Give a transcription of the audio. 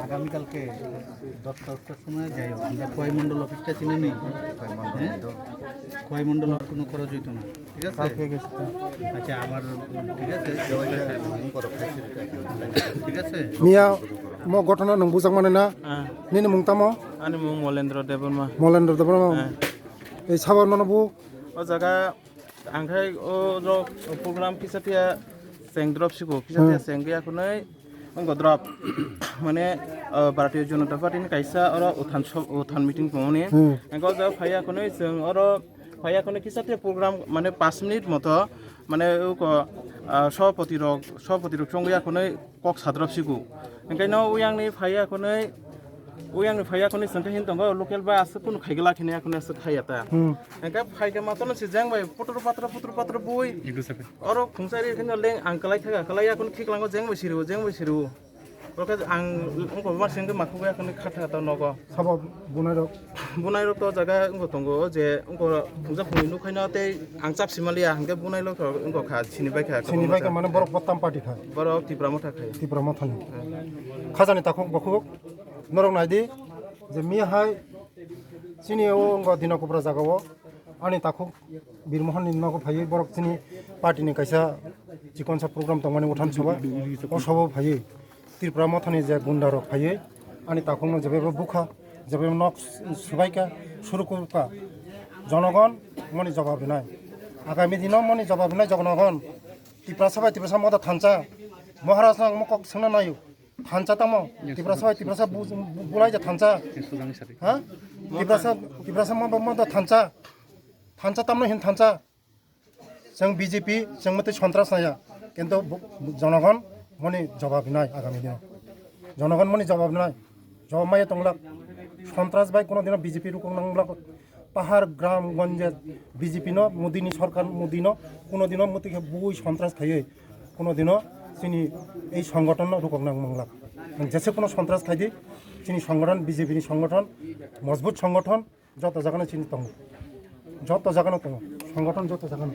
আগামীকালকে 10টার সময় যাই হোক আমরা খোয়াই মণ্ডল অফিসটা চিনে নেই খোয়াই মণ্ডল কোনো খরচ হইতো না ঠিক আছে আচ্ছা আমার ঠিক আছে ঠিক আছে মিয়া mo ঘটনা নং বুজাক মানে না নিনি মুং তামো ani mung Molendra Deborma মলেন্দ্র Debbarma এই সাবার ননবু o jaga angkai o rok program kisatia seng drop siku kisatia seng ya kunai angko drop mane Bharatiya Janata Party ni kaisa oro uthan meeting poni angko ja phaya kunai seng oro phaya kunai kisatia program mane 5 minute moto mane ko সভাপতি rock সঙ্গে kunai kok sadrop siku angkai no uyang ni phaya kunai uyang phaya kunai sangka hin tongo local ba as kun khaigala khine kunai as khayata angka phaiga matona si jang bai putur patra bui oro khungsari khine leng angkalai thaga kalaya kun khiklango jang bai siru roka ang ongko ma sengge makuga kun khatha ta nogo Saba bunai rok to jaga ongko tongo je ongko khungja phungni nu khaina te ang chap simalia hangke bunai rok ongko kha chini bai kha মানে বড় পত্তাম party খায় boro tipra motha khai Tripura মাথানি খাজানি তাকক বকুক নরক নাইদি যে মি হাই চিনি ও দিনকুপ্রা জাগাও আনি তাকক বীরমোহন নিন্নক ভাই বরক চিনি পার্টিনি কাইসা চিকনসা প্রোগ্রাম তমানি উঠান সভা ও সব ভাই ত্রিপুরা মাথানি যে গুন্ডারক ভাই আনি তাকক যেভাবে বুখা যেভাবে নক সবাইকা শুরু করুকা জনগণ মনে জবাব নাই আগামী দিনও মনে জবাব নাই জনগণ ত্রিপুরা সভা মদা থানচা মহারাজ মকক সোনা নায়ু থানচা তামো ত্রিপুরা সভা বুলাই যে থানচা হ্যাঁ ত্রিপুরা মদা থানচা তামনো হিন থানচা जों বিজেপি जों মতে সন্ত্রাস নাইয়া কিন্তু জনগণ মনে জবাব নাই আগামী দিন জনগণ মনে জবাব নাই জবাব মাইয়া তংলা সন্ত্রাস বাই কোনো দিন বিজেপি রকম নাংলা পাহাড় গ্রাম গঞ্জে বিজেপি ন মোদিনী সরকার মোদি ন কোনো দিনও মতে বই সন্ত্রাস খাইয়ে কোনো দিনও চিনি এই সংগঠন রকম নাংলা যেসে কোনো সন্ত্রাস খাই দি চিনি সংগঠন বিজেপির সংগঠন মজবুত সংগঠন যত জায়গানো চিনি তং যত জায়গানো তং সংগঠন যত জায়গানো